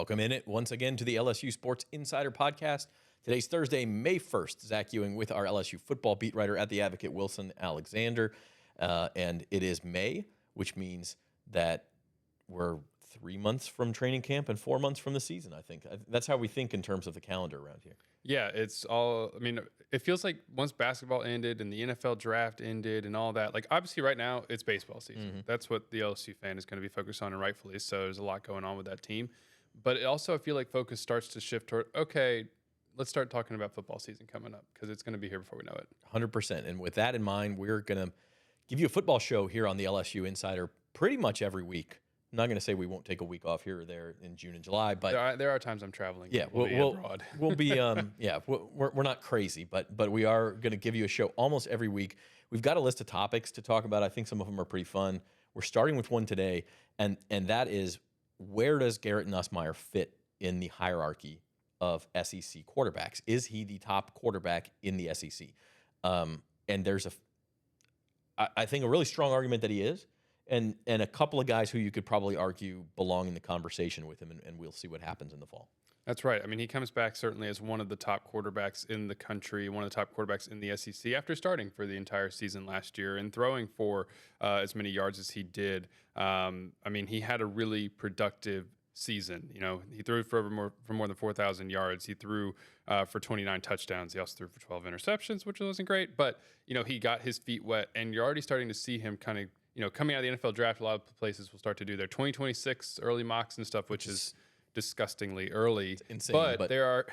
Welcome in it once again to the LSU Sports Insider Podcast. Today's Thursday, May 1st. Zach Ewing with our LSU football beat writer at The Advocate, Wilson Alexander. And it is May, which means that we're 3 months from training camp and 4 months from the season, I think. That's how we think in terms of the calendar around here. Yeah, it's all, I mean, it feels like once basketball ended and the NFL draft ended and all that, like obviously right now it's baseball season. Mm-hmm. That's what the LSU fan is going to be focused on, and rightfully so. There's a lot going on with that team. But it also, I feel like focus starts to shift toward, okay, let's start talking about football season coming up because it's going to be here before we know it. 100%. And with that in mind, we're going to give you a football show here on the LSU Insider pretty much every week. I'm not going to say we won't take a week off here or there in June and July, but there are times I'm traveling. Yeah, we'll be abroad. We'll be we're not crazy, but we are going to give you a show almost every week. We've got a list of topics to talk about. I think some of them are pretty fun. We're starting with one today, and that is, where does Garrett Nussmeier fit in the hierarchy of SEC quarterbacks? Is he the top quarterback in the SEC? And there's I think a really strong argument that he is. And a couple of guys who you could probably argue belong in the conversation with him, and we'll see what happens in the fall. That's right. I mean, he comes back certainly as one of the top quarterbacks in the country, one of the top quarterbacks in the SEC after starting for the entire season last year and throwing for as many yards as he did. I mean, he had a really productive season. You know, he threw for more than 4,000 yards. He threw for 29 touchdowns. He also threw for 12 interceptions, which wasn't great. But, you know, he got his feet wet, and you're already starting to see him kind of, you know, coming out of the NFL draft. A lot of places will start to do their 2026 early mocks and stuff, which is disgustingly early. It's insane, but there are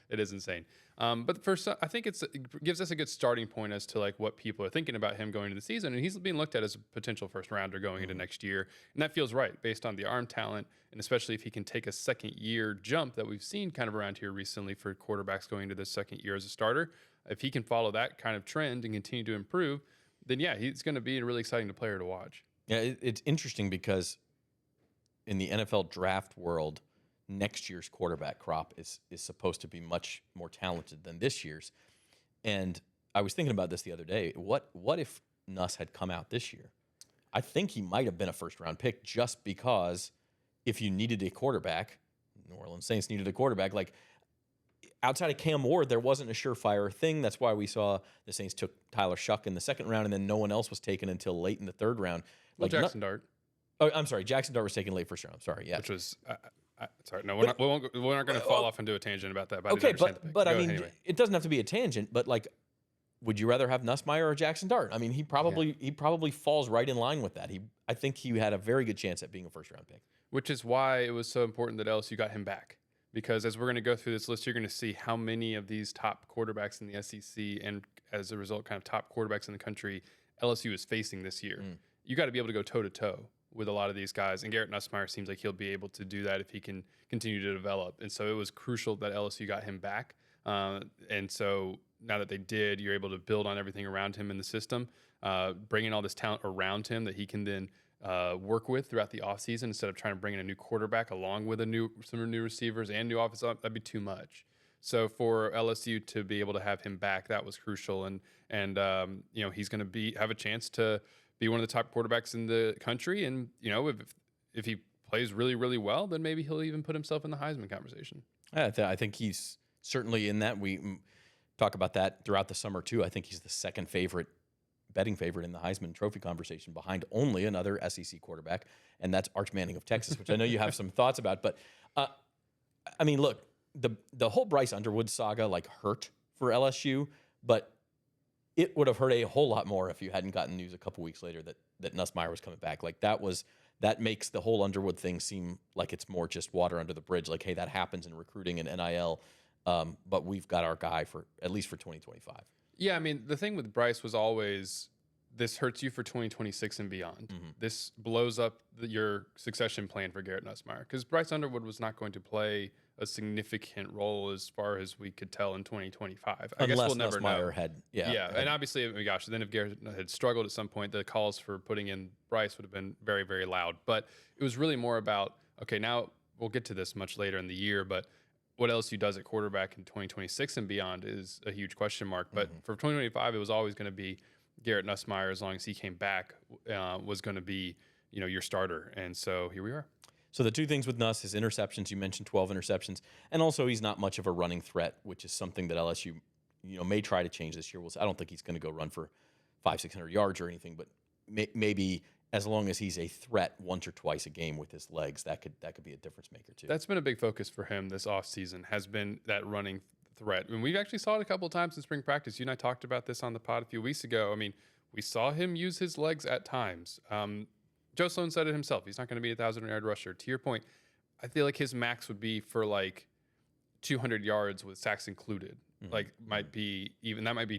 it is insane. But for some, I think it gives us a good starting point as to like what people are thinking about him going into the season, and he's being looked at as a potential first rounder going into next year, and that feels right based on the arm talent, and especially if he can take a second year jump that we've seen kind of around here recently for quarterbacks going into the second year as a starter. If he can follow that kind of trend and continue to improve, then yeah, he's going to be a really exciting player to watch. Yeah, it's interesting because in the NFL draft world, next year's quarterback crop is supposed to be much more talented than this year's. And I was thinking about this the other day. What if Nuss had come out this year? I think he might have been a first-round pick just because if you needed a quarterback, New Orleans Saints needed a quarterback, like outside of Cam Ward, there wasn't a surefire thing. That's why we saw the Saints took Tyler Shuck in the second round, and then no one else was taken until late in the third round. Like Jackson Dart. Oh, I'm sorry. Jackson Dart was taken late first round. I'm sorry. Yeah. Which was, sorry. No, we're not going to fall off into a tangent about that. But okay, but I mean, anyway. It doesn't have to be a tangent, but like, would you rather have Nussmeier or Jackson Dart? I mean, he probably falls right in line with that. I think he had a very good chance at being a first round pick. Which is why it was so important that LSU got him back. Because as we're going to go through this list, you're going to see how many of these top quarterbacks in the SEC and as a result, kind of top quarterbacks in the country LSU is facing this year. You got to be able to go toe-to-toe with a lot of these guys. And Garrett Nussmeier seems like he'll be able to do that if he can continue to develop. And so it was crucial that LSU got him back. And so now that they did, you're able to build on everything around him in the system, bringing all this talent around him that he can then work with throughout the offseason instead of trying to bring in a new quarterback along with some new receivers and new offense. That'd be too much. So for LSU to be able to have him back, that was crucial. And you know, he's going to have a chance to be one of the top quarterbacks in the country. And, you know, if he plays really, really well, then maybe he'll even put himself in the Heisman conversation. I think he's certainly in that. We talk about that throughout the summer too. I think he's the second betting favorite in the Heisman Trophy conversation behind only another SEC quarterback, and that's Arch Manning of Texas, which I know you have some thoughts about. But, I mean, look, the whole Bryce Underwood saga, like, hurt for LSU, but it would have hurt a whole lot more if you hadn't gotten news a couple weeks later that Nussmeier was coming back. Like, that makes the whole Underwood thing seem like it's more just water under the bridge. Like, hey, that happens in recruiting and NIL, but we've got our guy for at least for 2025. Yeah, I mean, the thing with Bryce was always this hurts you for 2026 and beyond. Mm-hmm. This blows up your succession plan for Garrett Nussmeier because Bryce Underwood was not going to play a significant role as far as we could tell in 2025. I guess we'll never know. And obviously, oh my gosh, then if Garrett had struggled at some point, the calls for putting in Bryce would have been very, very loud. But it was really more about, okay, now we'll get to this much later in the year, but what LSU does at quarterback in 2026 and beyond is a huge question mark. But for 2025, it was always going to be Garrett Nussmeier, as long as he came back, was going to be, you know, your starter. And so here we are. So the two things with Nuss, his interceptions, you mentioned 12 interceptions, and also he's not much of a running threat, which is something that LSU, may try to change this year. I don't think he's going to go run for 500-600 yards or anything, but maybe as long as he's a threat once or twice a game with his legs, that could be a difference maker too. That's been a big focus for him this offseason, has been that running threat. I mean, we actually saw it a couple of times in spring practice. You and I talked about this on the pod a few weeks ago. I mean, we saw him use his legs at times. Joe Sloan said it himself. He's not going to be a 1,000-yard rusher. To your point, I feel like his max would be for like 200 yards with sacks included. Like might be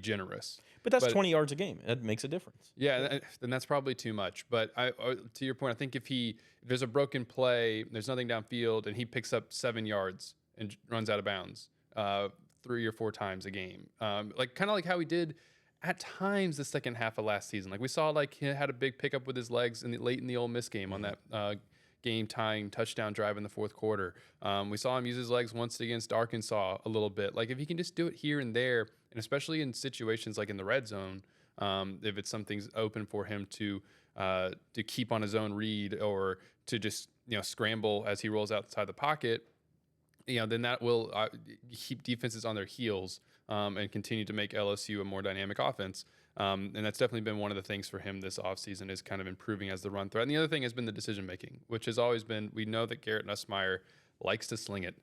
generous. But that's 20 yards a game. That makes a difference. Yeah, then that's probably too much. But to your point, I think if there's a broken play, there's nothing downfield, and he picks up 7 yards and runs out of bounds 3 or 4 times a game, like kind of like how he did at times the second half of last season. Like we saw, like he had a big pickup with his legs late in the Ole Miss game on that game-tying touchdown drive in the fourth quarter. We saw him use his legs once against Arkansas a little bit. Like if he can just do it here and there, and especially in situations like in the red zone, if it's something's open for him to keep on his own read or to just scramble as he rolls outside the pocket, then that will keep defenses on their heels and continue to make LSU a more dynamic offense. And that's definitely been one of the things for him this offseason, is kind of improving as the run threat. And the other thing has been the decision making, which has always been, we know that Garrett Nussmeier likes to sling it.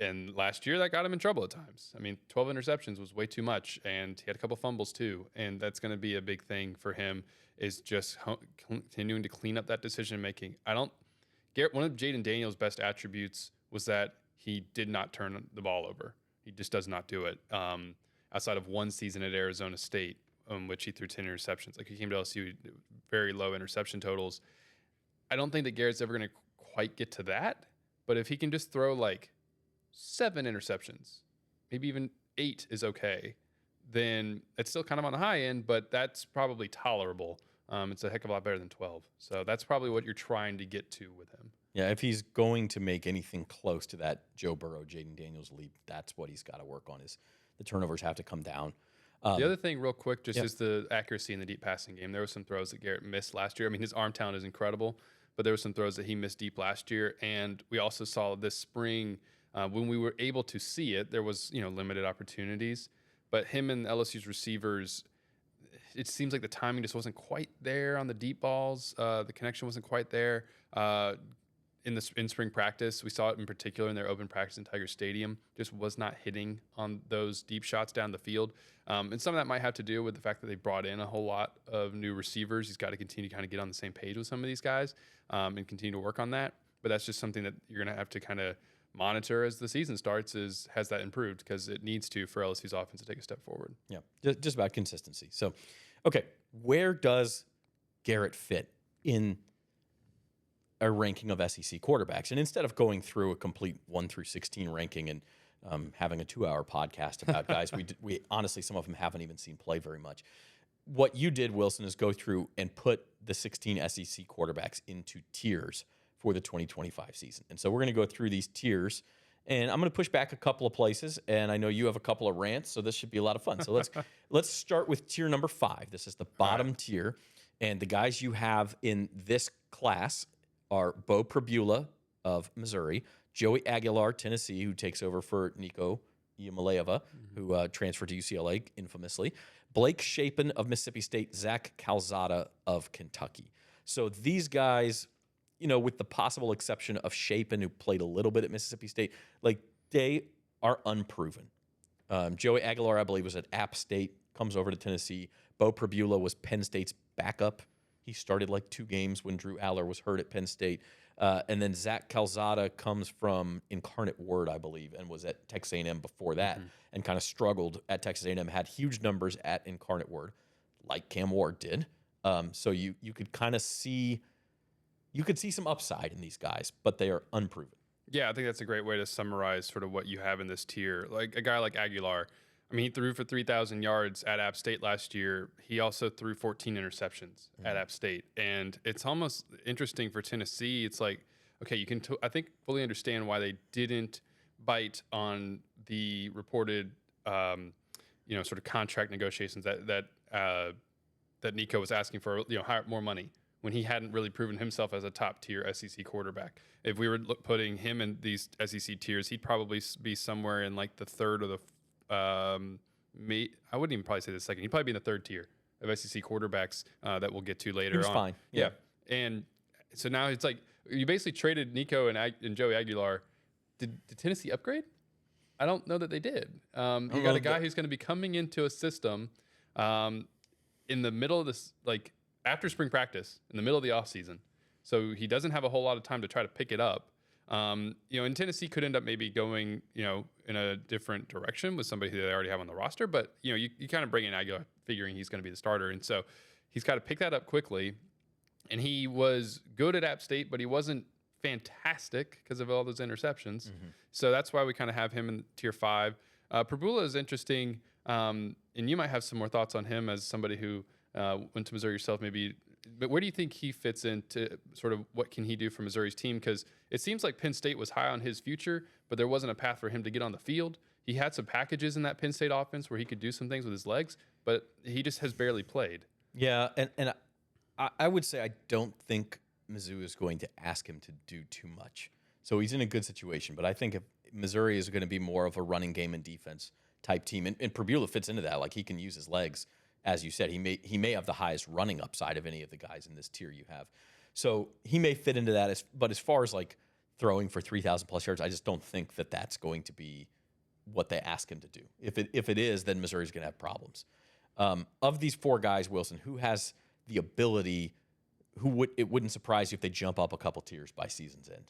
And last year that got him in trouble at times. I mean, 12 interceptions was way too much, and he had a couple fumbles too. And that's going to be a big thing for him, is just continuing to clean up that decision making. One of Jaden Daniels' best attributes was that he did not turn the ball over. He just does not do it. Outside of one season at Arizona State, which he threw 10 interceptions. Like he came to LSU, very low interception totals. I don't think that Garrett's ever going to quite get to that, but if he can just throw like 7 interceptions, maybe even 8 is okay, then it's still kind of on the high end, but that's probably tolerable. It's a heck of a lot better than 12. So that's probably what you're trying to get to with him. Yeah, if he's going to make anything close to that Joe Burrow, Jaden Daniels leap, that's what he's got to work on, is the turnovers have to come down. The other thing, real quick, just is the accuracy in the deep passing game. There were some throws that Garrett missed last year. I mean, his arm talent is incredible, but there were some throws that he missed deep last year. And we also saw this spring, when we were able to see it, there was limited opportunities. But him and LSU's receivers, it seems like the timing just wasn't quite there on the deep balls. The connection wasn't quite there. In spring practice, we saw it in particular in their open practice in Tiger Stadium, just was not hitting on those deep shots down the field. And some of that might have to do with the fact that they brought in a whole lot of new receivers. He's got to continue to kind of get on the same page with some of these guys and continue to work on that. But that's just something that you're going to have to kind of monitor as the season starts, has that improved, because it needs to for LSU's offense to take a step forward. Yeah, just about consistency. So, okay, where does Garrett fit in a ranking of SEC quarterbacks? And instead of going through a complete 1 through 16 ranking and having a 2-hour podcast about guys, we honestly, some of them haven't even seen play very much. What you did, Wilson, is go through and put the 16 SEC quarterbacks into tiers for the 2025 season. And so we're going to go through these tiers, and I'm going to push back a couple of places, and I know you have a couple of rants, so this should be a lot of fun. So let's start with tier number 5. This is the bottom tier, and the guys you have in this class are Bo Prabula of Missouri, Joey Aguilar, Tennessee, who takes over for Nico Iamaleava, who transferred to UCLA infamously, Blake Shapen of Mississippi State, Zach Calzada of Kentucky. So these guys, with the possible exception of Shapen, who played a little bit at Mississippi State, like they are unproven. Joey Aguilar, I believe, was at App State, comes over to Tennessee. Bo Prabula was Penn State's backup. He started like 2 games when Drew Aller was hurt at Penn State. And then Zach Calzada comes from Incarnate Word, I believe, and was at Texas A&M before that and kind of struggled at Texas A&M, had huge numbers at Incarnate Word, like Cam Ward did. So you could kind of see, some upside in these guys, but they are unproven. Yeah, I think that's a great way to summarize sort of what you have in this tier. Like a guy like Aguilar, I mean, he threw for 3,000 yards at App State last year. He also threw 14 interceptions at App State. And it's almost interesting for Tennessee. It's like, okay, you can, I think, fully understand why they didn't bite on the reported, sort of contract negotiations that Nico was asking for, more money when he hadn't really proven himself as a top tier SEC quarterback. If we were putting him in these SEC tiers, he'd probably be somewhere in like the third or the I wouldn't even probably say the second. He'd probably be in the third tier of SEC quarterbacks that we'll get to later He was on. fine. Yeah. And so now it's like you basically traded Nico and Joey Aguilar. Did Tennessee upgrade? I don't know that they did. You got a guy who's going to be coming into a system in the middle of this, like after spring practice, in the middle of the offseason. So he doesn't have a whole lot of time to try to pick it up. And Tennessee could end up maybe going, in a different direction with somebody who they already have on the roster. But, you kind of bring in Aguilar figuring he's going to be the starter. And so he's got to pick that up quickly. And he was good at App State, but he wasn't fantastic because of all those interceptions. Mm-hmm. So that's why we kind of have him in tier 5. Prabula is interesting. And you might have some more thoughts on him as somebody who went to Missouri yourself, maybe. But where do you think he fits into sort of what can he do for Missouri's team? Because it seems like Penn State was high on his future, but there wasn't a path for him to get on the field. He had some packages in that Penn State offense where he could do some things with his legs, but he just has barely played. Yeah, and I would say I don't think Mizzou is going to ask him to do too much. So he's in a good situation, but I think if Missouri is going to be more of a running game and defense type team, and Prabula fits into that. Like he can use his legs. As you said, he may have the highest running upside of any of the guys in this tier you have. So he may fit into that. But as far as like throwing for 3,000 plus yards, I just don't think that that's going to be what they ask him to do. If it is, then Missouri's going to have problems. Of these 4 guys, Wilson, who has the ability, it wouldn't surprise you if they jump up a couple tiers by season's end?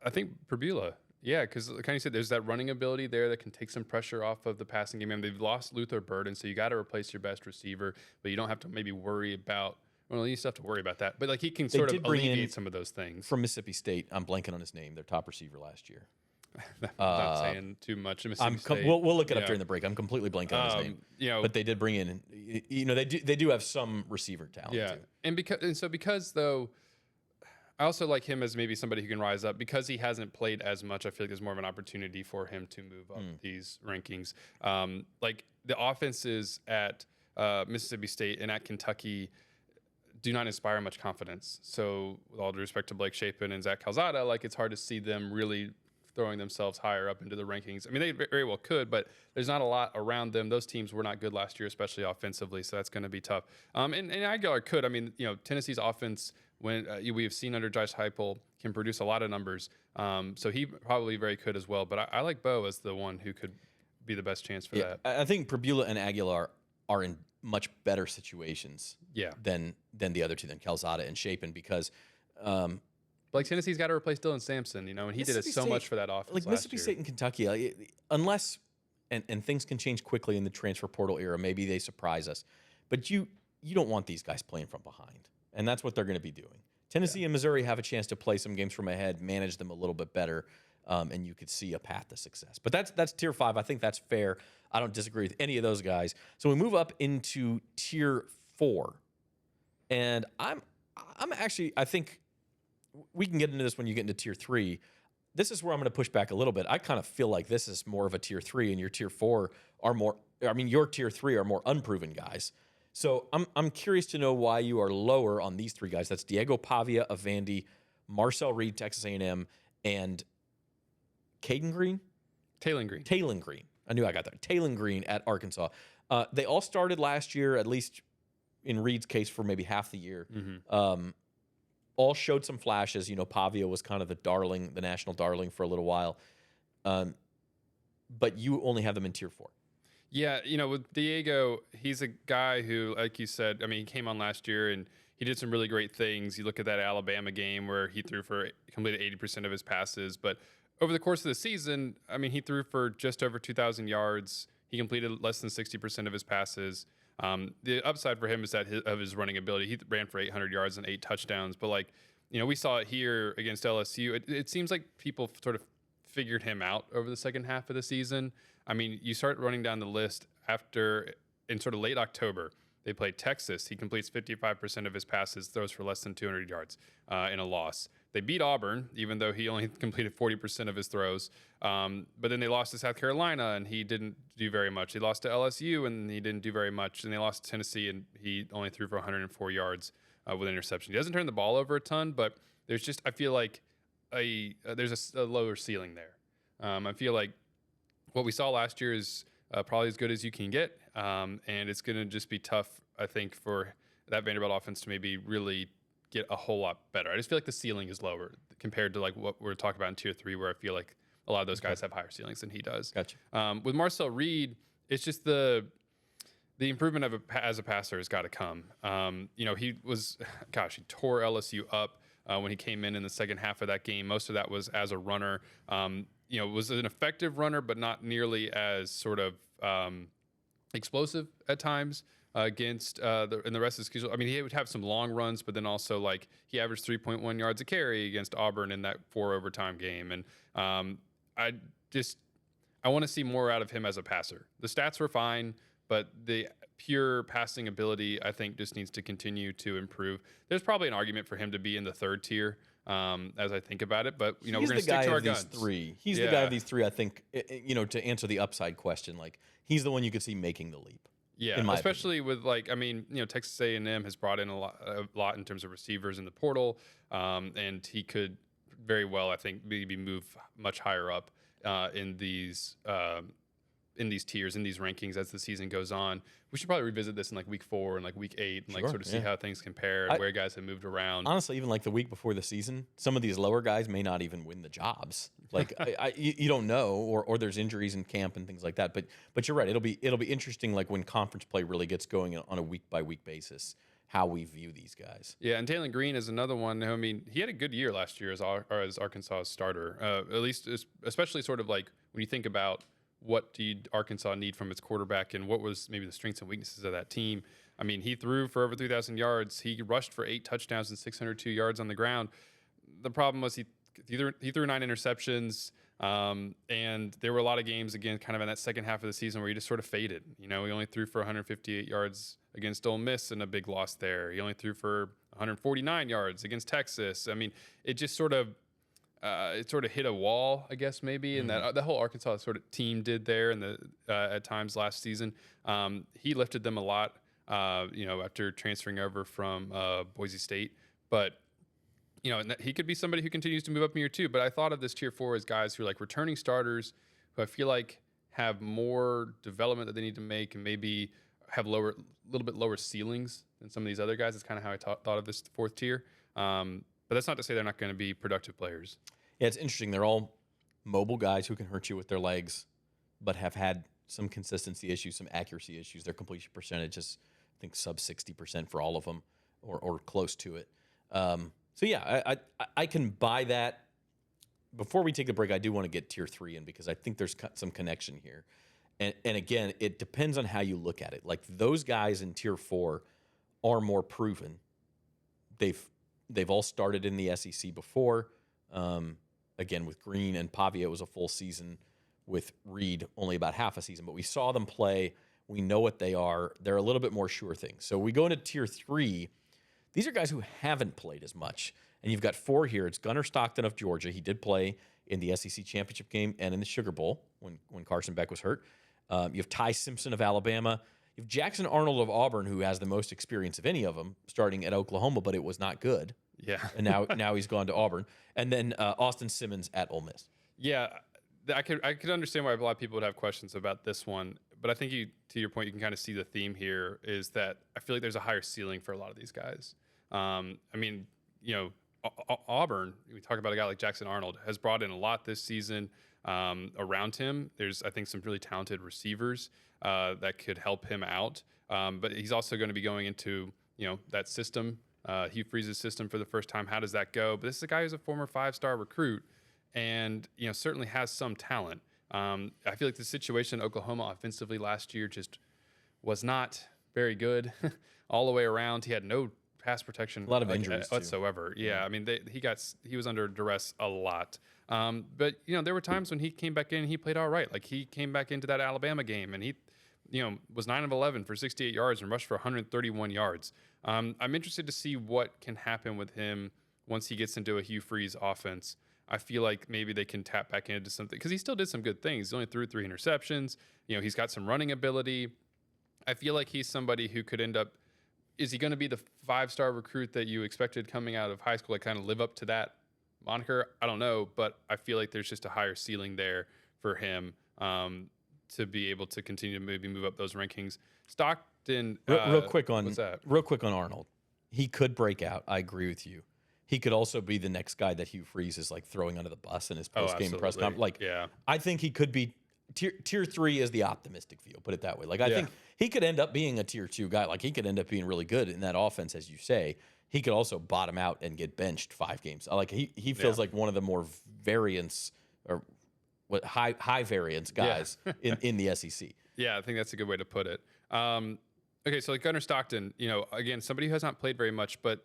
I think Prabula. Yeah, because like you said, there's that running ability there that can take some pressure off of the passing game. And they've lost Luther Burden, so you got to replace your best receiver, but you don't have to maybe worry about. Well, you still have to worry about that, but like he can sort of alleviate some of those things. From Mississippi State, I'm blanking on his name. Their top receiver last year. I'm not saying too much. Mississippi State. We'll look it up during the break. I'm completely blanking on his name. But they did bring in. They do have some receiver talent. Yeah, too. Because though. I also like him as maybe somebody who can rise up because he hasn't played as much. I feel like there's more of an opportunity for him to move up these rankings. Like the offenses at Mississippi State and at Kentucky do not inspire much confidence. So with all due respect to Blake Shapen and Zach Calzada, like it's hard to see them really throwing themselves higher up into the rankings. I mean, they very well could, but there's not a lot around them. Those teams were not good last year, especially offensively, so that's going to be tough. And Aguilar could. I mean, Tennessee's offense, when we have seen under Josh Heupel, can produce a lot of numbers. So he probably very could as well. But I like Bo as the one who could be the best chance for that. I think Prabula and Aguilar are in much better situations than the other two, than Calzada and Shapen, because like Tennessee's got to replace Dylan Sampson, and he did so much for that offense. Like Mississippi State and Kentucky, unless and things can change quickly in the transfer portal era. Maybe they surprise us, but you don't want these guys playing from behind, and that's what they're going to be doing. Tennessee and Missouri have a chance to play some games from ahead, manage them a little bit better, and you could see a path to success. But that's tier 5. I think that's fair. I don't disagree with any of those guys. So we move up into tier 4, and I'm actually, I think we can get into this when you get into tier 3. This is where I'm going to push back a little bit. I kind of feel like this is more of a tier 3, and your tier 4 are more. I mean, your tier 3 are more unproven guys. So I'm curious to know why you are lower on these 3 guys. That's Diego Pavia of Vandy, Marcel Reed, Texas A&M, and Taylon Green. I knew I got that. Taylon Green at Arkansas. They all started last year, at least in Reed's case, for maybe half the year. Mm-hmm. All showed some flashes. Pavia was kind of the national darling for a little while. But you only have them in tier 4. Yeah, with Diego, he's a guy who, like you said, I mean, he came on last year and he did some really great things. You look at that Alabama game where he completed 80% of his passes. But over the course of the season, I mean, he threw for just over 2,000 yards. He completed less than 60% of his passes. The upside for him is of his running ability. He ran for 800 yards and 8 touchdowns. But we saw it here against LSU. It seems like people sort of figured him out over the second half of the season. I mean, you start running down the list in sort of late October. They played Texas. He completes 55% of his passes, throws for less than 200 yards in a loss. They beat Auburn, even though he only completed 40% of his throws. But then they lost to South Carolina, and he didn't do very much. They lost to LSU, and he didn't do very much. And they lost to Tennessee, and he only threw for 104 yards. with an interception. He doesn't turn the ball over a ton, but there's just, I feel like there's a lower ceiling there. I feel like what we saw last year is probably as good as you can get, and it's going to just be tough, I think, for that Vanderbilt offense to maybe really get a whole lot better. I just feel like the ceiling is lower compared to like what we're talking about in tier 3, where I feel like a lot of those guys have higher ceilings than he does. Gotcha. With Marcel Reed, it's just the improvement of as a passer has got to come. He tore LSU up when he came in the second half of that game. Most of that was as a runner. Was an effective runner, but not nearly as sort of explosive at times against in the rest of his schedule. I mean, he would have some long runs, but then also like he averaged 3.1 yards a carry against Auburn in that 4 overtime game. And I want to see more out of him as a passer. The stats were fine, but the pure passing ability, I think, just needs to continue to improve. There's probably an argument for him to be in the 3rd tier as I think about it, but we're going to stick to our guns. He's the guy of these 3, I think, to answer the upside question, like he's the one you could see making the leap. Yeah, especially with Texas A&M has brought in a lot in terms of receivers in the portal, and he could very well, I think, maybe move much higher up in these tiers, in these rankings as the season goes on. We should probably revisit this in like week 4 and like week 8 and sort of see how things compare and where guys have moved around. Honestly, even like the week before the season, some of these lower guys may not even win the jobs. Like you don't know, or there's injuries in camp and things like that. But you're right. It'll be interesting, like when conference play really gets going on a week by week basis, how we view these guys. Yeah, and Taylon Green is another one. I mean, he had a good year last year as Arkansas's starter. At least, especially sort of like when you think about what did Arkansas need from its quarterback and what was maybe the strengths and weaknesses of that team. I mean, he threw for over 3,000 yards. He rushed for 8 touchdowns and 602 yards on the ground. The problem was he threw 9 interceptions, and there were a lot of games, again, kind of in that second half of the season where he just sort of faded. He only threw for 158 yards against Ole Miss and a big loss there. He only threw for 149 yards against Texas. I mean, it just sort of hit a wall, I guess, maybe, and that the whole Arkansas sort of team did there and at times last season. He lifted them a lot, after transferring over from Boise State. But, and he could be somebody who continues to move up in year 2. But I thought of this tier 4 as guys who are like returning starters who I feel like have more development that they need to make and maybe have a little bit lower ceilings than some of these other guys. That's kind of how I thought of this 4th tier. But that's not to say they're not going to be productive players. Yeah, it's interesting. They're all mobile guys who can hurt you with their legs, but have had some consistency issues, some accuracy issues. Their completion percentage is, I think, sub 60% for all of them, or close to it. So yeah, I can buy that. Before we take the break, I do want to get tier 3 in because I think there's some connection here. And again, it depends on how you look at it. Like those guys in tier 4 are more proven. They've all started in the SEC before. Again, with Green and Pavia, it was a full season. With Reed, only about half a season. But we saw them play. We know what they are. They're a little bit more sure things. So we go into tier 3. These are guys who haven't played as much. And you've got 4 here. It's Gunnar Stockton of Georgia. He did play in the SEC championship game and in the Sugar Bowl when Carson Beck was hurt. You have Ty Simpson of Alabama. You have Jackson Arnold of Auburn, who has the most experience of any of them, starting at Oklahoma, but it was not good. Yeah. And now he's gone to Auburn. And then Austin Simmons at Ole Miss. Yeah, I could understand why a lot of people would have questions about this one. But I think to your point, you can kind of see the theme here is that I feel like there's a higher ceiling for a lot of these guys. I mean, Auburn, we talk about a guy like Jackson Arnold, has brought in a lot this season around him. There's, I think, some really talented receivers that could help him out. But he's also going to be going into, that system, Hugh Freeze's system for the first time. How does that go? But this is a guy who's a former 5-star recruit and, certainly has some talent. I feel like the situation in Oklahoma offensively last year just was not very good all the way around. He had no pass protection, a lot of injuries whatsoever. Too. Yeah, I mean, he was under duress a lot. But there were times when he came back in and he played all right. Like he came back into that Alabama game and he, was 9 of 11 for 68 yards and rushed for 131 yards. I'm interested to see what can happen with him once he gets into a Hugh Freeze offense. I feel like maybe they can tap back into something because he still did some good things. He only threw 3 interceptions. He's got some running ability. I feel like he's somebody who could end up is he going to be the 5-star recruit that you expected coming out of high school? Like kind of live up to that moniker? I don't know, but I feel like there's just a higher ceiling there for him to be able to continue to maybe move up those rankings. Stockton, Real quick on what's that? Real quick on Arnold. He could break out. I agree with you. He could also be the next guy that Hugh Freeze is like throwing under the bus in his post game press conference. Like, yeah, I think he could be tier 3 is the optimistic view. Put it that way. Like, I think he could end up being a tier 2 guy. Like, he could end up being really good in that offense, as you say. He could also bottom out and get benched 5 games. Like, he feels like one of the more variance or high variance guys in the SEC. Yeah, I think that's a good way to put it. Okay, so like Gunnar Stockton, again, somebody who has not played very much, but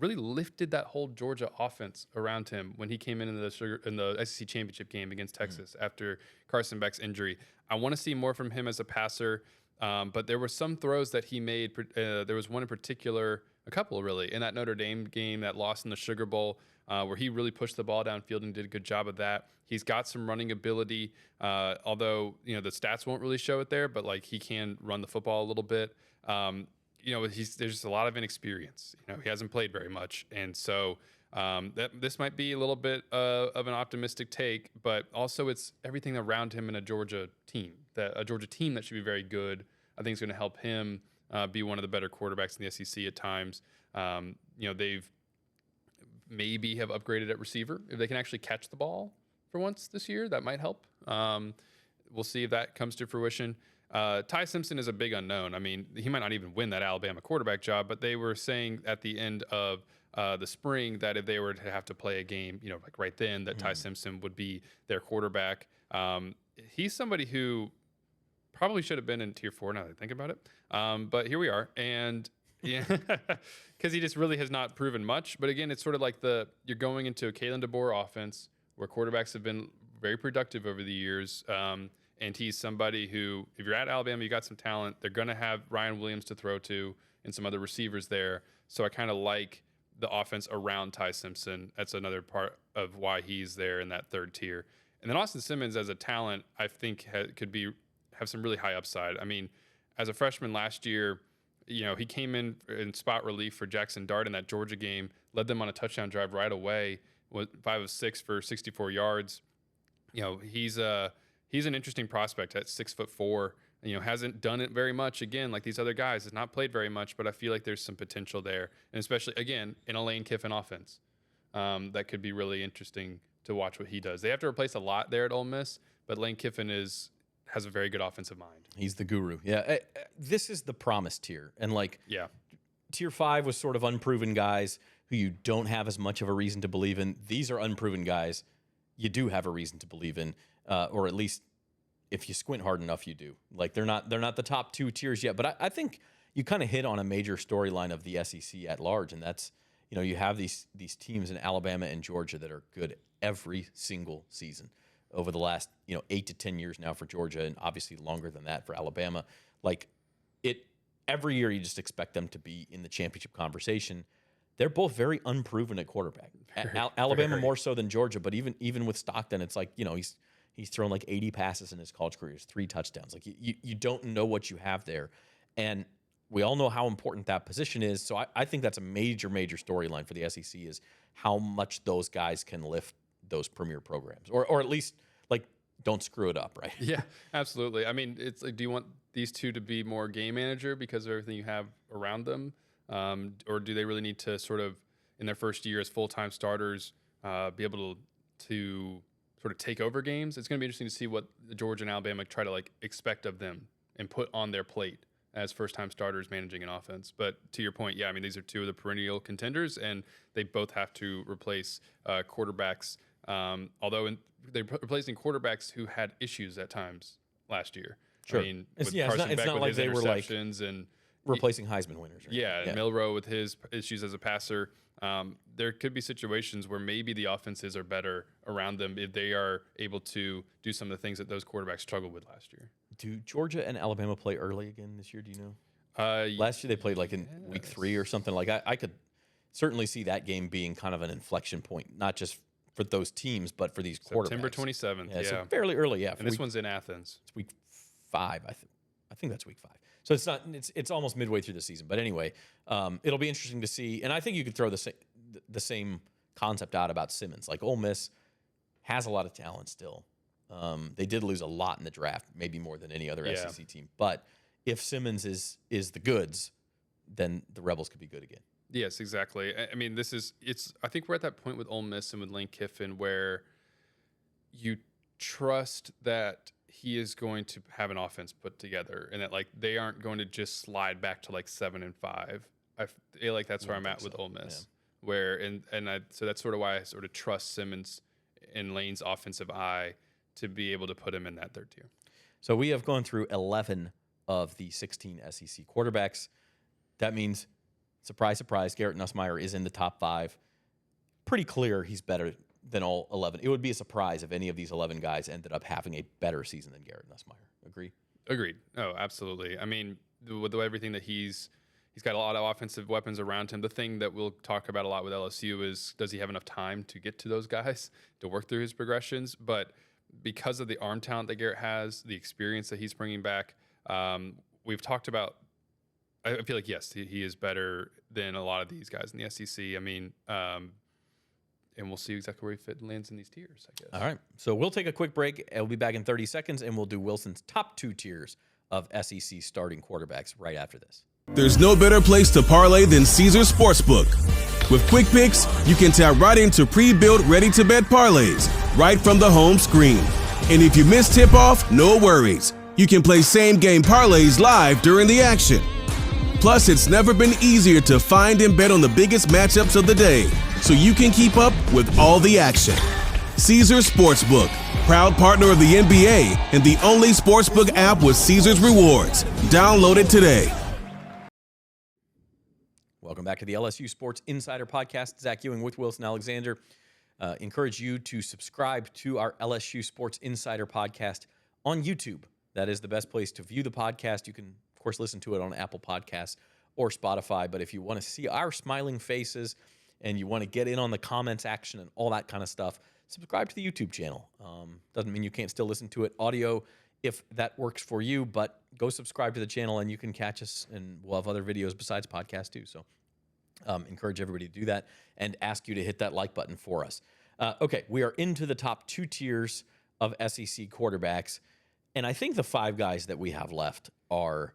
really lifted that whole Georgia offense around him when he came in the SEC championship game against Texas after Carson Beck's injury. I want to see more from him as a passer, but there were some throws that he made. There was one in particular, a couple really, in that Notre Dame game that lost in the Sugar Bowl, where he really pushed the ball downfield and did a good job of that. He's got some running ability, although the stats won't really show it there, but like he can run the football a little bit. There's just a lot of inexperience. He hasn't played very much, and so this might be a little bit of an optimistic take, but also it's everything around him in a Georgia team that should be very good. I think it's going to help him be one of the better quarterbacks in the SEC at times. They've maybe have upgraded at receiver. If they can actually catch the ball for once this year, that might help. We'll see if that comes to fruition. Ty Simpson is a big unknown. I mean, he might not even win that Alabama quarterback job, but they were saying at the end of the spring that if they were to have to play a game, like right then, that Ty Simpson would be their quarterback. He's somebody who probably should have been in tier 4 now that I think about it. But here we are. And yeah, because he just really has not proven much. But again, it's sort of like you're going into a Kalen DeBoer offense where quarterbacks have been very productive over the years. And he's somebody who, if you're at Alabama, you got some talent. They're going to have Ryan Williams to throw to and some other receivers there. So I kind of like the offense around Ty Simpson. That's another part of why he's there in that 3rd tier. And then Austin Simmons as a talent, I think could have some really high upside. I mean, as a freshman last year, he came in spot relief for Jackson Dart in that Georgia game, led them on a touchdown drive right away, with 5 of 6 for 64 yards. He's an interesting prospect at 6'4". Hasn't done it very much. Again, like these other guys, has not played very much, but I feel like there's some potential there, and especially again in a Lane Kiffin offense, that could be really interesting to watch what he does. They have to replace a lot there at Ole Miss, but Lane Kiffin has a very good offensive mind. He's the guru. Yeah, this is the promise tier, and tier 5 was sort of unproven guys who you don't have as much of a reason to believe in. These are unproven guys you do have a reason to believe in. Or at least if you squint hard enough, you do. Like they're not the top 2 tiers yet, but I think you kind of hit on a major storyline of the SEC at large, and that's you have these teams in Alabama and Georgia that are good every single season over the last 8 to 10 years now for Georgia, and obviously longer than that for Alabama. Like every year you just expect them to be in the championship conversation. They're both very unproven at quarterback. Alabama more so than Georgia, but even with Stockton, it's like he's thrown like 80 passes in his college career, 3 touchdowns. Like you don't know what you have there. And we all know how important that position is. So I think that's a major storyline for the SEC is how much those guys can lift those premier programs, or at least like don't screw it up, right? Yeah, absolutely. I mean, it's like, do you want these 2 to be more game manager because of everything you have around them? Or do they really need to sort of, in their first year as full-time starters, be able to sort of take over games? It's going to be interesting to see what Georgia and Alabama try to expect of them and put on their plate as first-time starters managing an offense. But to your point, yeah, I mean, these are 2 of the perennial contenders, and they both have to replace quarterbacks. Although they're replacing quarterbacks who had issues at times last year. Sure. I mean, it's Carson Beck not with like his they were like interceptions and replacing Heisman winners. Right? Yeah, and Milroe with his issues as a passer. There could be situations where maybe the offenses are better around them if they are able to do some of the things that those quarterbacks struggled with last year. Do Georgia and Alabama play early again this year? Do you know? Last year they played like in week 3 or something. Like I could certainly see that game being kind of an inflection point, not just for those teams, but for these quarterbacks. September 27th. Yeah, so fairly early. Yeah, and this one's in Athens. It's week 5. I think that's week 5. So it's not. It's almost midway through the season. But anyway, it'll be interesting to see. And I think you could throw the same concept out about Simmons. Like Ole Miss has a lot of talent still. They did lose a lot in the draft, maybe more than any other SEC team. But if Simmons is the goods, then the Rebels could be good again. Yes, exactly. I mean, I think we're at that point with Ole Miss and with Lane Kiffin where you trust that he is going to have an offense put together and that like they aren't going to just slide back to like 7-5. I feel like that's where I'm at with Ole Miss. Yeah. So that's sort of why I sort of trust Simmons and Lane's offensive eye to be able to put him in that third tier. So we have gone through 11 of the 16 SEC quarterbacks. That means, surprise, surprise, Garrett Nussmeier is in the top 5. Pretty clear he's better than all 11. It would be a surprise if any of these 11 guys ended up having a better season than Garrett Nussmeier. Agree? Agreed. Oh, absolutely. I mean, with everything that he's got a lot of offensive weapons around him. The thing that we'll talk about a lot with LSU is, does he have enough time to get to those guys to work through his progressions? But because of the arm talent that Garrett has, the experience that he's bringing back, we've talked about, I feel like, yes, he is better than a lot of these guys in the SEC. I mean, and we'll see exactly where he lands in these tiers, I guess. All right. So we'll take a quick break. We'll be back in 30 seconds, and we'll do Wilson's top 2 tiers of SEC starting quarterbacks right after this. There's no better place to parlay than Caesars Sportsbook. With quick picks, you can tap right into pre-built, ready-to-bet parlays right from the home screen. And if you miss tip-off, no worries. You can play same-game parlays live during the action. Plus, it's never been easier to find and bet on the biggest matchups of the day, so you can keep up with all the action. Caesars Sportsbook, proud partner of the NBA and the only sportsbook app with Caesars Rewards. Download it today. Welcome back to the LSU Sports Insider Podcast. Zach Ewing with Wilson Alexander. Encourage you to subscribe to our LSU Sports Insider Podcast on YouTube. That is the best place to view the podcast. You can, of course, listen to it on Apple Podcasts or Spotify. But if you want to see our smiling faces and you want to get in on the comments action and all that kind of stuff, subscribe to the YouTube channel. Doesn't mean you can't still listen to it audio if that works for you, but go subscribe to the channel and you can catch us, and we'll have other videos besides podcasts too. So encourage everybody to do that and ask you to hit that like button for us. Okay, we are into the top 2 tiers of SEC quarterbacks, and I think the 5 guys that we have left are,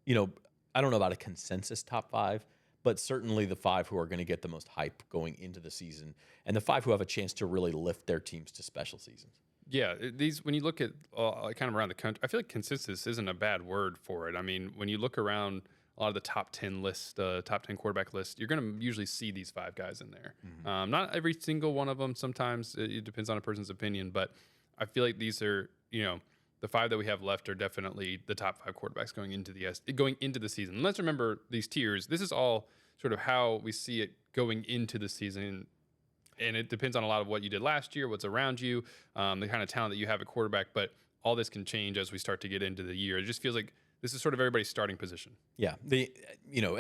I don't know about a consensus top 5, but certainly the 5 who are going to get the most hype going into the season, and the 5 who have a chance to really lift their teams to special seasons. Yeah, when you look at kind of around the country, I feel like consensus isn't a bad word for it. I mean, when you look around a lot of the top 10 lists, top 10 quarterback list, you're going to usually see these 5 guys in there. Mm-hmm. Not every single one of them. Sometimes it depends on a person's opinion, but I feel like these are, the 5 that we have left are definitely the top 5 quarterbacks going into the season. And let's remember these tiers. This is all sort of how we see it going into the season. And it depends on a lot of what you did last year, what's around you, the kind of talent that you have at quarterback. But all this can change as we start to get into the year. It just feels like this is sort of everybody's starting position. Yeah.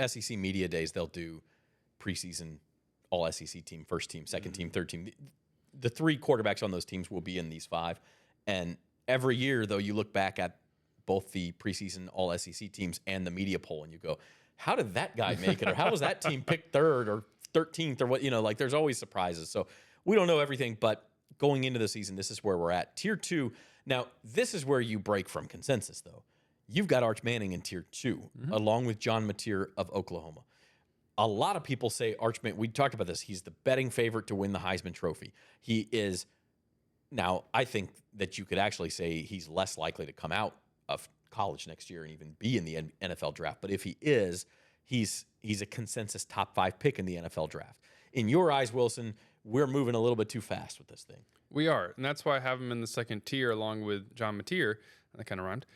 SEC media days, they'll do preseason all SEC team, first team, second team, third team. The 3 quarterbacks on those teams will be in these 5. And every year, though, you look back at both the preseason all SEC teams and the media poll, and you go, how did that guy make it? Or how was that team picked 3rd or 13th or what, there's always surprises. So we don't know everything, but going into the season, this is where we're at. Tier 2. Now, this is where you break from consensus, though. You've got Arch Manning in Tier 2, along with John Mateer of Oklahoma. A lot of people say Arch Manning, we talked about this, he's the betting favorite to win the Heisman Trophy. He is, now, I think that you could actually say he's less likely to come out of college next year and even be in the NFL draft. But if he is, he's a consensus top 5 pick in the NFL draft. In your eyes, Wilson, we're moving a little bit too fast with this thing. We are, and that's why I have him in the 2nd tier along with John Mateer. That kind of rhymed.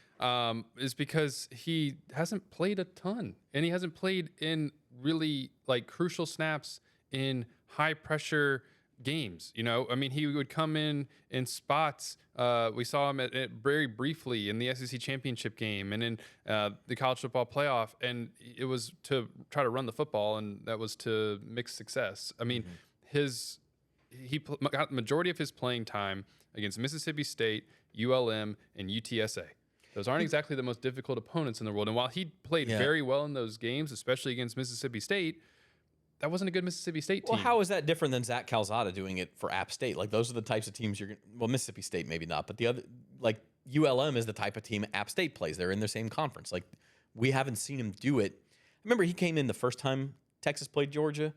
Is because he hasn't played a ton, and he hasn't played in really crucial snaps in high pressure games. I mean, he would come in spots. We saw him at very briefly in the SEC championship game and in the college football playoff, and it was to try to run the football, and that was to mixed success. I mean, he got the majority of his playing time against Mississippi State, ULM, and UTSA. Those aren't exactly the most difficult opponents in the world. And while he played very well in those games, especially against Mississippi State, that wasn't a good Mississippi State team. Well, how is that different than Zach Calzada doing it for App State? Like, those are the types of teams you're going to, well, Mississippi State maybe not, but the other, like, ULM is the type of team App State plays. They're in their same conference. Like, we haven't seen him do it. I remember he came in the first time Texas played Georgia,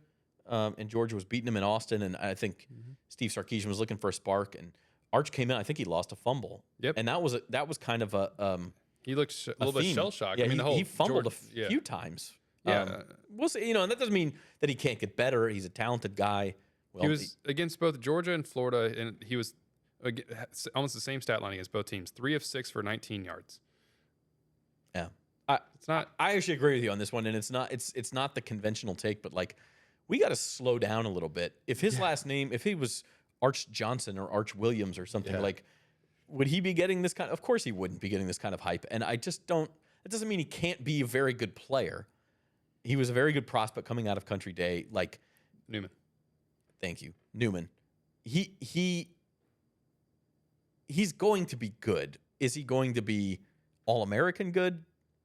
and Georgia was beating him in Austin, and I think Steve Sarkisian was looking for a spark, and Arch came in. I think he lost a fumble. Yep. And that was kind of a he looked a little bit shell-shocked. Yeah, I mean, he fumbled a few times. Yeah. We'll see. And that doesn't mean that he can't get better. He's a talented guy. Well, he was against both Georgia and Florida, and he was almost the same stat line against both teams. 3 of 6 for 19 yards. Yeah. It's not. I actually agree with you on this one, and it's not the conventional take, but like, we got to slow down a little bit. If his last name, if he was Arch Johnson or Arch Williams or something, like, would he be getting this kind? Of course, he wouldn't be getting this kind of hype. And I just don't. It doesn't mean he can't be a very good player. He was a very good prospect coming out of Country Day, like Newman. Thank you, Newman. He's going to be good. Is he going to be All-American good?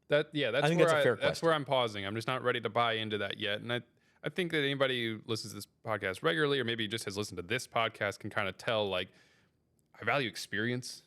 That's I think that's a fair question. That's where I'm pausing. I'm just not ready to buy into that yet. And I think that anybody who listens to this podcast regularly, or maybe just has listened to this podcast, can kind of tell, like, I value experience.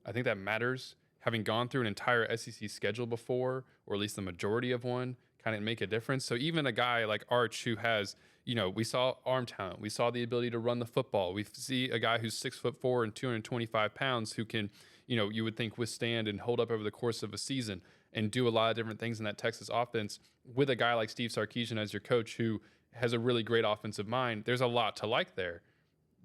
I think that matters. Having gone through an entire SEC schedule before, or at least the majority of one, kind of make a difference. So even a guy like Arch, who has, we saw arm talent, we saw the ability to run the football. We see a guy who's 6'4" and 225 pounds who can, you would think withstand and hold up over the course of a season and do a lot of different things in that Texas offense. With a guy like Steve Sarkisian as your coach, who has a really great offensive mind, there's a lot to like there.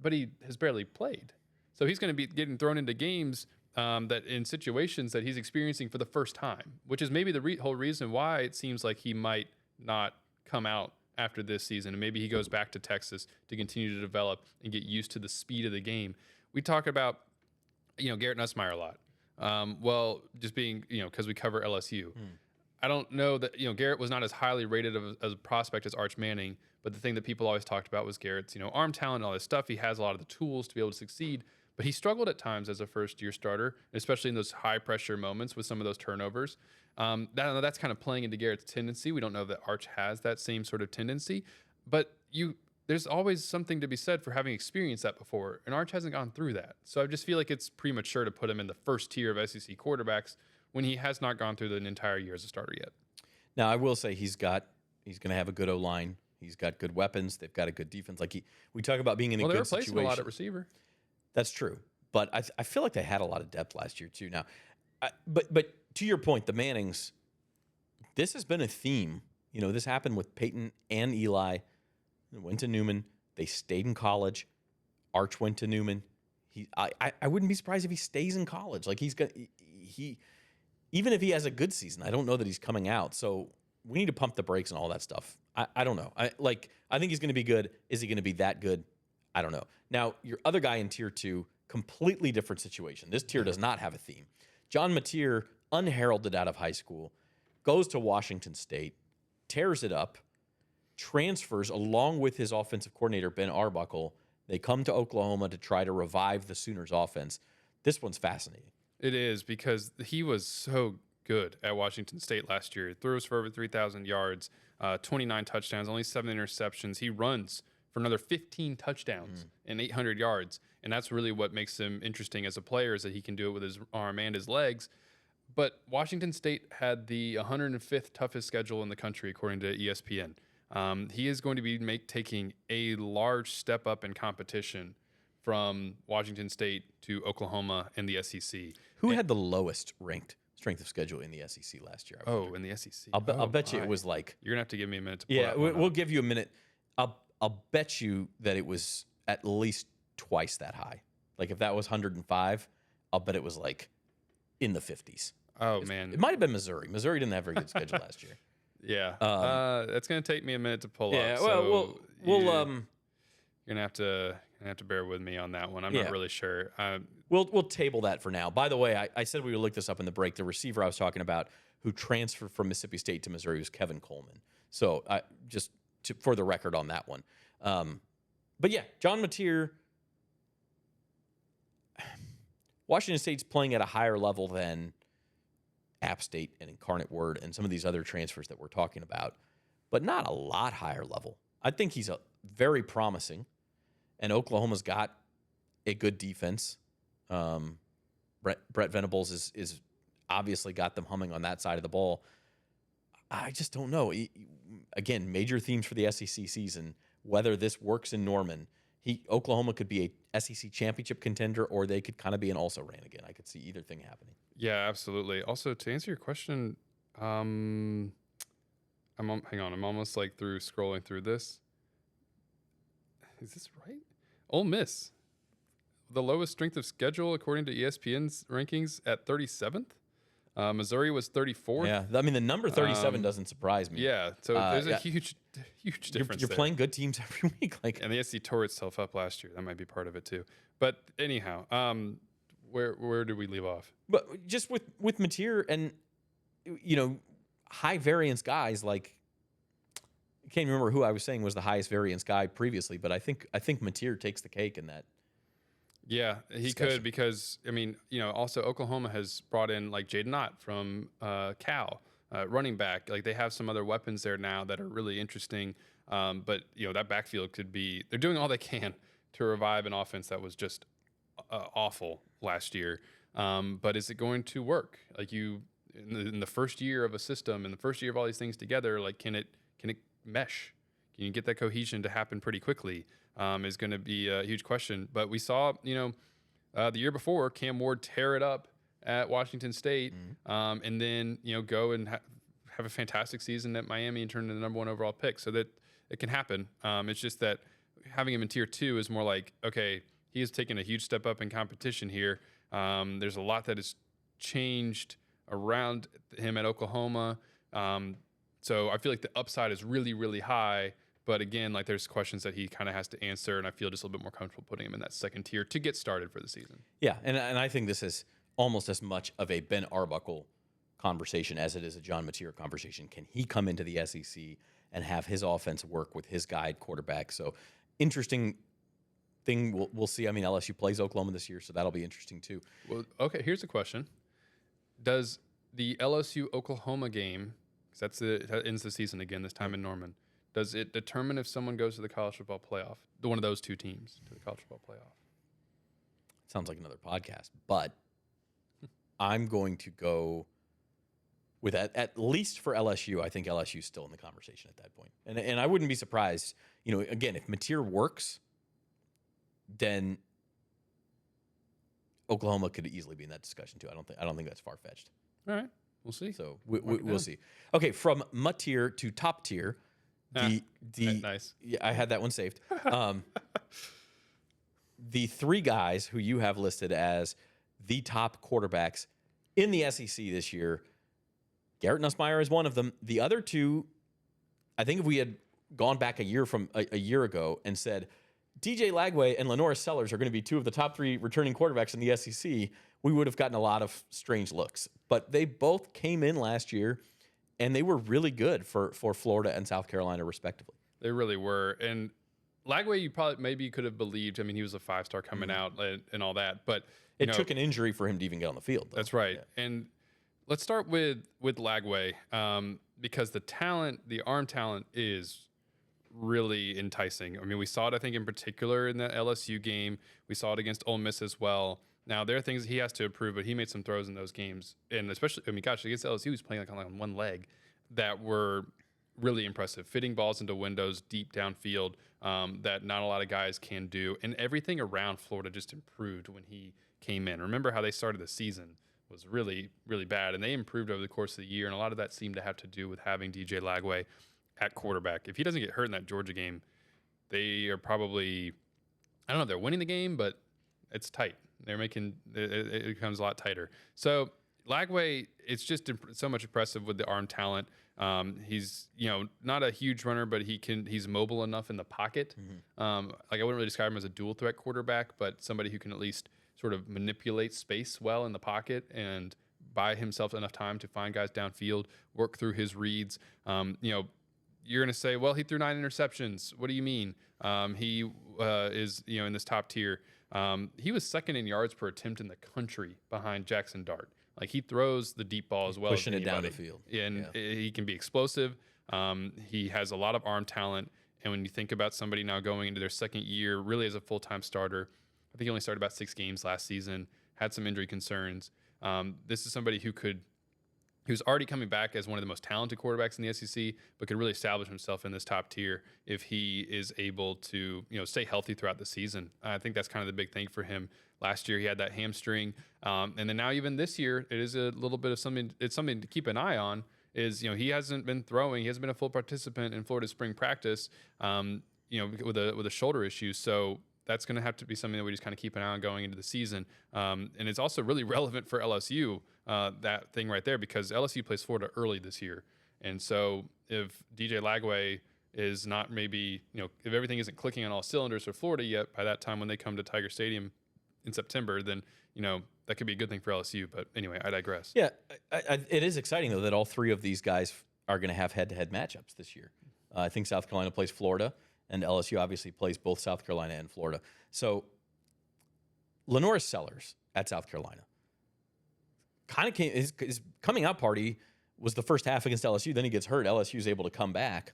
But he has barely played, so he's going to be getting thrown into games that in situations that he's experiencing for the first time, which is maybe the whole reason why it seems like he might not come out after this season. And maybe he goes back to Texas to continue to develop and get used to the speed of the game. We talk about, Garrett Nussmeier a lot. Well, just being, because we cover LSU. I don't know that, Garrett was not as highly rated as a prospect as Arch Manning, but the thing that people always talked about was Garrett's, arm talent and all this stuff. He has a lot of the tools to be able to succeed. But he struggled at times as a first-year starter, especially in those high-pressure moments with some of those turnovers. That's kind of playing into Garrett's tendency. We don't know that Arch has that same sort of tendency. But there's always something to be said for having experienced that before, and Arch hasn't gone through that. So I just feel like it's premature to put him in the first tier of SEC quarterbacks when he has not gone through an entire year as a starter yet. Now, I will say he's going to have a good O-line. He's got good weapons. They've got a good defense. We talk about being in a good situation. They were placing a lot at receiver. That's true, but I feel like they had a lot of depth last year too. Now, but to your point, the Mannings, this has been a theme. This happened with Peyton and Eli. They went to Newman. They stayed in college. Arch went to Newman. I wouldn't be surprised if he stays in college. Like, even if he has a good season, I don't know that he's coming out. So we need to pump the brakes and all that stuff. I don't know. I think he's going to be good. Is he going to be that good? I don't know. Now, your other guy in Tier 2, completely different situation. This tier does not have a theme. John Mateer, unheralded out of high school, goes to Washington State, tears it up, transfers along with his offensive coordinator, Ben Arbuckle. They come to Oklahoma to try to revive the Sooners offense. This one's fascinating. It is, because he was so good at Washington State last year. He throws for over 3,000 yards, 29 touchdowns, only 7 interceptions. He runs for another 15 touchdowns and 800 yards. And that's really what makes him interesting as a player, is that he can do it with his arm and his legs. But Washington State had the 105th toughest schedule in the country, according to ESPN. He is going to be taking a large step up in competition from Washington State to Oklahoma and the SEC. Who had the lowest ranked strength of schedule in the SEC last year? In the SEC. I'll bet you it was like... You're going to have to give me a minute to pull that one we'll give you a minute. I'll bet you that it was at least twice that high. Like, if that was 105, I'll bet it was like in the 50s. Man. It might have been Missouri. Missouri didn't have a very good schedule last year. Yeah. It's going to take me a minute to pull up. Yeah, so we'll you're going to have to bear with me on that one. I'm not really sure. We'll table that for now. By the way, I said we would look this up in the break. The receiver I was talking about who transferred from Mississippi State to Missouri was Kevin Coleman. So for the record on that one. But yeah, John Mateer, Washington State's playing at a higher level than App State and Incarnate Word and some of these other transfers that we're talking about, but not a lot higher level. I think he's a very promising, and Oklahoma's got a good defense. Brett Venables is obviously got them humming on that side of the ball. I just don't know. Again, major themes for the SEC season, whether this works in Norman. Oklahoma could be a SEC championship contender, or they could kind of be an also-ran again. I could see either thing happening. Yeah, absolutely. Also, to answer your question, hang on. I'm almost like scrolling through this. Is this right? Ole Miss, the lowest strength of schedule according to ESPN's rankings at 37th. Missouri was 34th. Yeah, I mean the number 37 doesn't surprise me. Yeah, so there's a huge difference. You're there. playing good teams every week, and the SEC tore itself up last year. That might be part of it too. But anyhow, where did we leave off? But just with Mateer and high variance guys like. I can't remember who I was saying was the highest variance guy previously, but I think Mateer takes the cake in that. Yeah, he discussion. could because, also Oklahoma has brought in like Jaden Ott from Cal, running back. Like they have some other weapons there now that are really interesting. But, that backfield could be – they're doing all they can to revive an offense that was just awful last year. But is it going to work? Like in the first year of a system, in the first year of all these things together, like can it mesh? Can you get that cohesion to happen pretty quickly? Is going to be a huge question. But we saw, the year before, Cam Ward tear it up at Washington State, and then, go and have a fantastic season at Miami and turn into the number 1 overall pick. So that it can happen. It's just that having him in tier 2 is more like, okay, he has taken a huge step up in competition here. There's a lot that has changed around him at Oklahoma. So I feel like the upside is really, really high. But again, like there's questions that he kind of has to answer, and I feel just a little bit more comfortable putting him in that second tier to get started for the season. Yeah, and I think this is almost as much of a Ben Arbuckle conversation as it is a John Mateer conversation. Can he come into the SEC and have his offense work with his guide quarterback? So interesting thing we'll see. I mean, LSU plays Oklahoma this year, so that'll be interesting too. Well, okay, here's a question. Does the LSU-Oklahoma game, because that ends the season again, this time in Norman, does it determine if someone goes to the college football playoff, one of those two teams to the college football playoff? Sounds like another podcast, but I'm going to go with that. At least for LSU, I think LSU is still in the conversation at that point. And I wouldn't be surprised, again, if Mateer works, then Oklahoma could easily be in that discussion too. I don't think that's far-fetched. All right, we'll see. So we'll see. Okay, from Mateer to top tier. Nice. Yeah, I had that one saved. The 3 guys who you have listed as the top quarterbacks in the SEC this year, Garrett Nussmeier is one of them. The other 2, I think if we had gone back a year ago and said DJ Lagway and LaNoris Sellers are going to be 2 of the top 3 returning quarterbacks in the SEC, we would have gotten a lot of strange looks. But they both came in last year. And they were really good for Florida and South Carolina, respectively. They really were. And Lagway, you could have believed. I mean, he was a 5-star coming out and all that. But it took an injury for him to even get on the field, though. That's right. Yeah. And let's start with Lagway because the arm talent is really enticing. I mean, we saw it, I think, in particular in the LSU game. We saw it against Ole Miss as well. Now, there are things he has to improve, but he made some throws in those games. And especially, against LSU, he was playing on one leg that were really impressive. Fitting balls into windows deep downfield that not a lot of guys can do. And everything around Florida just improved when he came in. Remember how they started the season was really, really bad. And they improved over the course of the year. And a lot of that seemed to have to do with having DJ Lagway at quarterback. If he doesn't get hurt in that Georgia game, they are probably, I don't know if they're winning the game, but it's tight. They're making it becomes a lot tighter. So Lagway, it's just so much impressive with the arm talent. He's not a huge runner, but he's mobile enough in the pocket. I wouldn't really describe him as a dual threat quarterback, but somebody who can at least sort of manipulate space well in the pocket and buy himself enough time to find guys downfield, work through his reads. You're going to say, well, he threw 9 interceptions. What do you mean? He is in this top tier. He was second in yards per attempt in the country behind Jackson Dart, Like, he throws the deep ball as well, pushing as it down the anybody. field. And he can be explosive. He has a lot of arm talent. And when you think about somebody now going into their second year, really as a full-time starter, I think he only started about 6 games last season, had some injury concerns. This is somebody who's already coming back as one of the most talented quarterbacks in the SEC, but could really establish himself in this top tier if he is able to, stay healthy throughout the season. I think that's kind of the big thing for him. Last year he had that hamstring, and then now even this year it is a little bit of something. It's something to keep an eye on. Is he hasn't been throwing. He hasn't been a full participant in Florida spring practice. With a shoulder issue. So that's going to have to be something that we just kind of keep an eye on going into the season. And it's also really relevant for LSU, that thing right there, because LSU plays Florida early this year. And so if DJ Lagway is not maybe, if everything isn't clicking on all cylinders for Florida yet, by that time when they come to Tiger Stadium in September, then, that could be a good thing for LSU. But anyway, I digress. Yeah, it is exciting, though, that all 3 of these guys are going to have head-to-head matchups this year. I think South Carolina plays Florida, and LSU obviously plays both South Carolina and Florida. So LaNoris Sellers at South Carolina kind of his coming out party was the first half against LSU. Then he gets hurt. LSU is able to come back.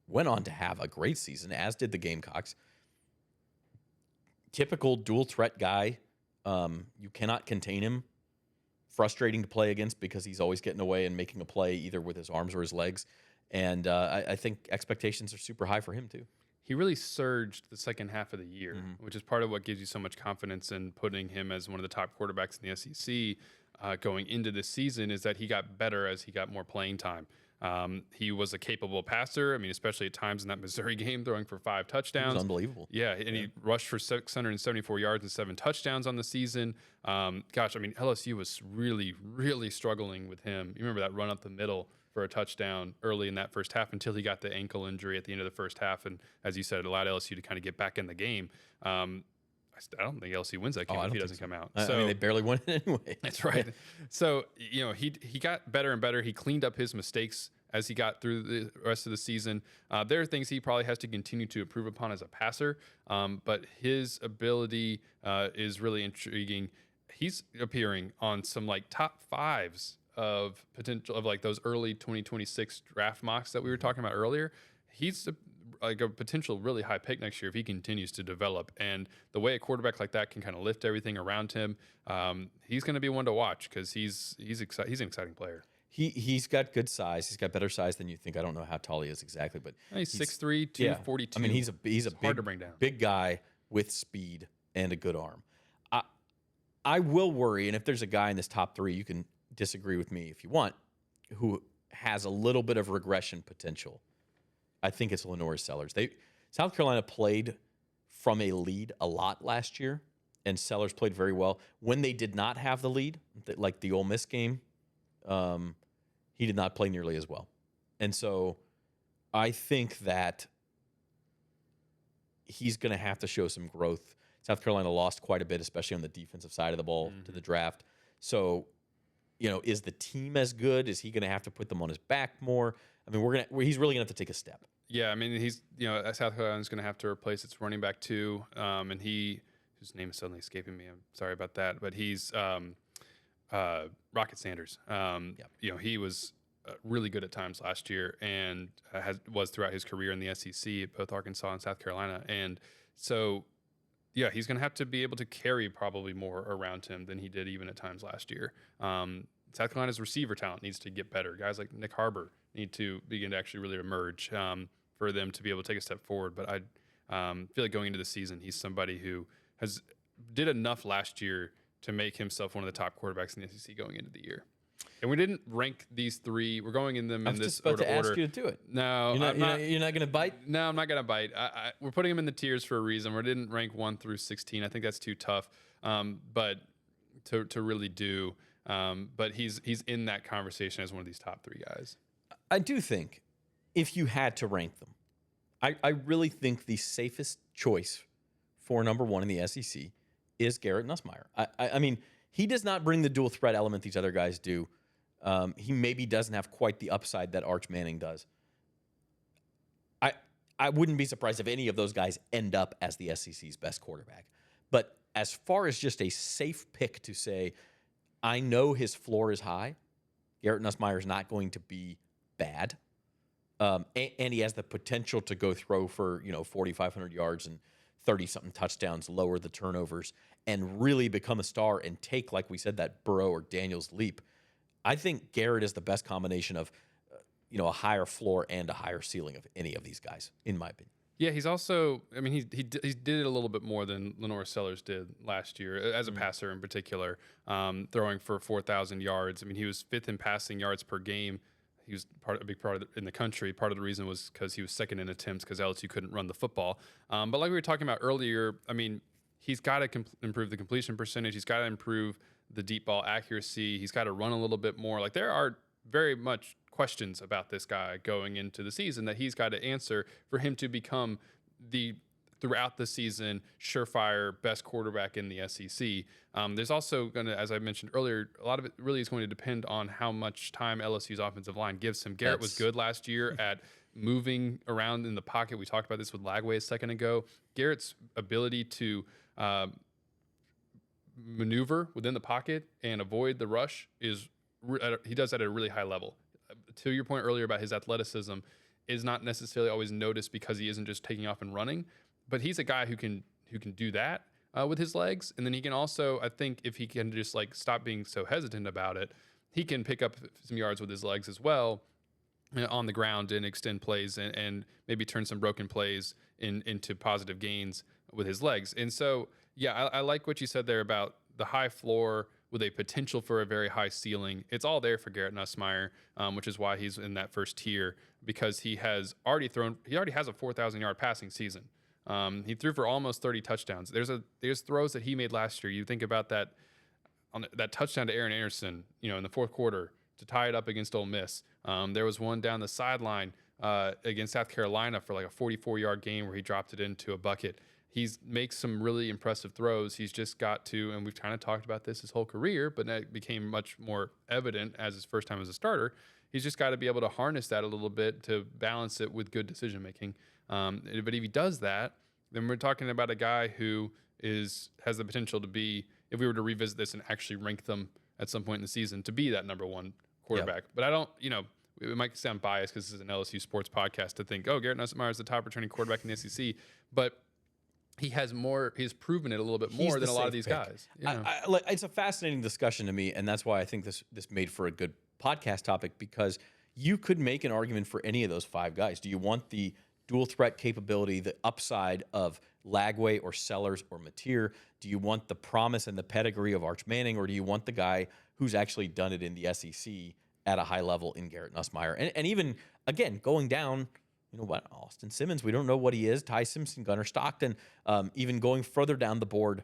Went on to have a great season, as did the Gamecocks. Typical dual threat guy. You cannot contain him. Frustrating to play against because he's always getting away and making a play either with his arms or his legs. And I think expectations are super high for him, too. He really surged the second half of the year, which is part of what gives you so much confidence in putting him as one of the top quarterbacks in the SEC going into this season, is that he got better as he got more playing time. He was a capable passer. I mean, especially at times in that Missouri game, throwing for 5 touchdowns. It was unbelievable. Yeah, and he rushed for 674 yards and 7 touchdowns on the season. LSU was really, really struggling with him. You remember that run up the middle for a touchdown early in that first half until he got the ankle injury at the end of the first half. And as you said, it allowed LSU to kind of get back in the game. I don't think LSU wins that game if he doesn't come out. So, they barely won it anyway. That's right. So, he got better and better. He cleaned up his mistakes as he got through the rest of the season. There are things he probably has to continue to improve upon as a passer, but his ability is really intriguing. He's appearing on some top 5s of potential of those early 2026 draft mocks that we were talking about earlier. He's a potential really high pick next year if he continues to develop. And the way a quarterback like that can kind of lift everything around him, he's going to be one to watch because he's an exciting player. He's got good size. He's got better size than you think. I don't know how tall he is exactly, but he's 6'3", 242. I mean, he's a hard to bring down. Big guy with speed and a good arm. I will worry, and if there's a guy in this top 3, you can disagree with me if you want, who has a little bit of regression potential. I think it's LaNoris Sellers. South Carolina played from a lead a lot last year, and Sellers played very well. When they did not have the lead, like the Ole Miss game, he did not play nearly as well. And so I think that he's going to have to show some growth. South Carolina lost quite a bit, especially on the defensive side of the ball to the draft. So, is the team as good? Is he going to have to put them on his back more? I mean, he's really going to have to take a step. Yeah, I mean, South Carolina's going to have to replace its running back too, and whose name is suddenly escaping me. I'm sorry about that, but he's Rocket Sanders. He was really good at times last year and was throughout his career in the SEC at both Arkansas and South Carolina, and so. Yeah, he's going to have to be able to carry probably more around him than he did even at times last year. South Carolina's receiver talent needs to get better. Guys like Nick Harbor need to begin to actually really emerge for them to be able to take a step forward. But I feel like going into the season, he's somebody who did enough last year to make himself one of the top quarterbacks in the SEC going into the year. And we didn't rank these 3. We're going in them in this order. I was just about to ask you to do it. No, you're not going to bite? No, I'm not going to bite. We're putting them in the tiers for a reason. We didn't rank 1 through 16. I think that's too tough. But to really do. But he's in that conversation as one of these top 3 guys. I do think if you had to rank them, I really think the safest choice for number 1 in the SEC is Garrett Nussmeier. I mean, he does not bring the dual threat element these other guys do. He maybe doesn't have quite the upside that Arch Manning does. I wouldn't be surprised if any of those guys end up as the SEC's best quarterback. But as far as just a safe pick to say, I know his floor is high. Garrett Nussmeier is not going to be bad. And he has the potential to go throw for, 4,500 yards and 30-something touchdowns, lower the turnovers, and really become a star and take, like we said, that Burrow or Daniels leap. I think Garrett is the best combination of, a higher floor and a higher ceiling of any of these guys, in my opinion. Yeah, he's also. I mean, he did it a little bit more than LaNoris Sellers did last year as a passer in particular, throwing for 4,000 yards. I mean, he was 5th in passing yards per game. He was a big part in the country. Part of the reason was because he was 2nd in attempts because LSU couldn't run the football. But like we were talking about earlier, I mean, he's got to improve the completion percentage. He's got to improve the deep ball accuracy. He's got to run a little bit more. Like there are very much questions about this guy going into the season that he's got to answer for him to become throughout the season surefire best quarterback in the SEC. There's also going to, as I mentioned earlier, a lot of it really is going to depend on how much time LSU's offensive line gives him. Garrett was good last year at moving around in the pocket. We talked about this with Lagway a second ago. Garrett's ability to maneuver within the pocket and avoid the rush he does that at a really high level. To your point earlier about his athleticism, is not necessarily always noticed because he isn't just taking off and running, but he's a guy who can do that with his legs. And then he can also, I think, if he can just like stop being so hesitant about it, he can pick up some yards with his legs as well on the ground and extend plays and maybe turn some broken plays into positive gains with his legs. And so, yeah, I like what you said there about the high floor with a potential for a very high ceiling. It's all there for Garrett Nussmeier, which is why he's in that first tier, because he already has a 4,000-yard passing season. He threw for almost 30 touchdowns. There's throws that he made last year. You think about that touchdown to Aaron Anderson, in the fourth quarter to tie it up against Ole Miss. There was one down the sideline against South Carolina for like a 44-yard game where he dropped it into a bucket. He makes some really impressive throws. He's just got to, and we've kind of talked about this his whole career, but that became much more evident as his first time as a starter. He's just got to be able to harness that a little bit to balance it with good decision making. But if he does that, then we're talking about a guy who has the potential to be, if we were to revisit this and actually rank them at some point in the season, to be that number one quarterback. Yeah. But I don't, it might sound biased because this is an LSU sports podcast to think, Garrett Nussmeier is the top returning quarterback in the SEC, but he's proven it a little bit more than a lot of these guys. It's a fascinating discussion to me, and that's why I think this made for a good podcast topic, because you could make an argument for any of those 5 guys. Do you want the dual threat capability, the upside of Lagway or Sellers or Mateer? Do you want the promise and the pedigree of Arch Manning, or do you want the guy who's actually done it in the SEC at a high level in Garrett Nussmeier? And even, again, going down, Austin Simmons, we don't know what he is. Ty Simpson, Gunnar Stockton, even going further down the board,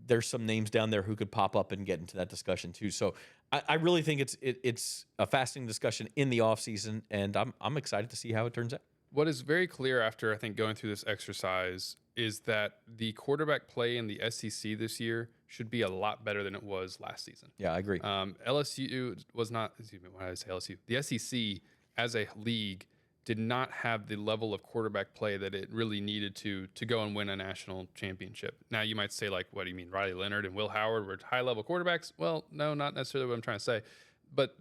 there's some names down there who could pop up and get into that discussion too. So I really think it's a fascinating discussion in the offseason, and I'm excited to see how it turns out. What is very clear after, I think, going through this exercise is that the quarterback play in the SEC this year should be a lot better than it was last season. Yeah, I agree. LSU was not, why did I say LSU? The SEC as a league did not have the level of quarterback play that it really needed to go and win a national championship. Now, you might say, like, what do you mean? Riley Leonard and Will Howard were high-level quarterbacks? Well, no, not necessarily what I'm trying to say. But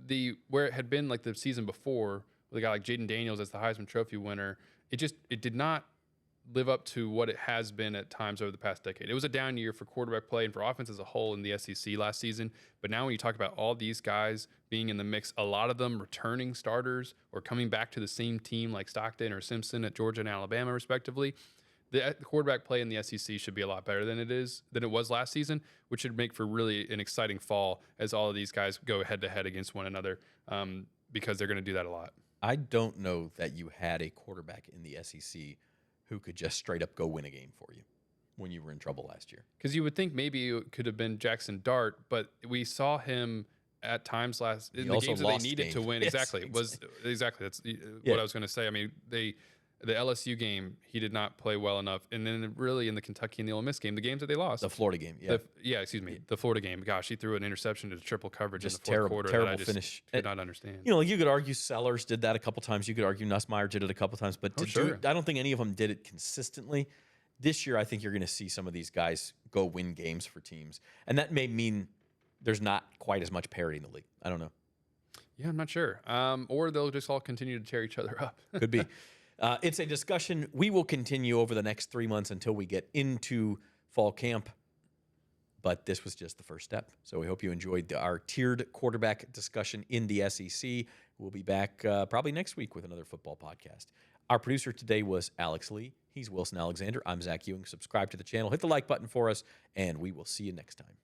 where it had been like the season before, with a guy like Jaden Daniels as the Heisman Trophy winner, it did not live up to what it has been at times over the past decade. It was a down year for quarterback play and for offense as a whole in the SEC last season. But now when you talk about all these guys being in the mix, a lot of them returning starters or coming back to the same team like Stockton or Simpson at Georgia and Alabama, respectively, the quarterback play in the SEC should be a lot better than it was last season, which should make for really an exciting fall as all of these guys go head-to-head against one another, because they're going to do that a lot. I don't know that you had a quarterback in the SEC who could just straight up go win a game for you when you were in trouble last year. Because you would think maybe it could have been Jackson Dart, but we saw him at times in the games that they needed to win. Yes, exactly. That's what I was going to say. I mean, the LSU game, he did not play well enough. And then really in the Kentucky and the Ole Miss game, the games that they lost. The Florida game, the Florida game. Gosh, he threw an interception to triple coverage just in the fourth quarter. Terrible finish. Could not understand. You could argue Sellers did that a couple times. You could argue Nussmeier did it a couple times. But I don't think any of them did it consistently. This year, I think you're going to see some of these guys go win games for teams. And that may mean there's not quite as much parity in the league. I don't know. Yeah, I'm not sure. Or they'll just all continue to tear each other up. Could be. It's a discussion we will continue over the next 3 months until we get into fall camp. But this was just the first step. So we hope you enjoyed our tiered quarterback discussion in the SEC. We'll be back probably next week with another football podcast. Our producer today was Alex Lee. He's Wilson Alexander. I'm Zach Ewing. Subscribe to the channel. Hit the like button for us, and we will see you next time.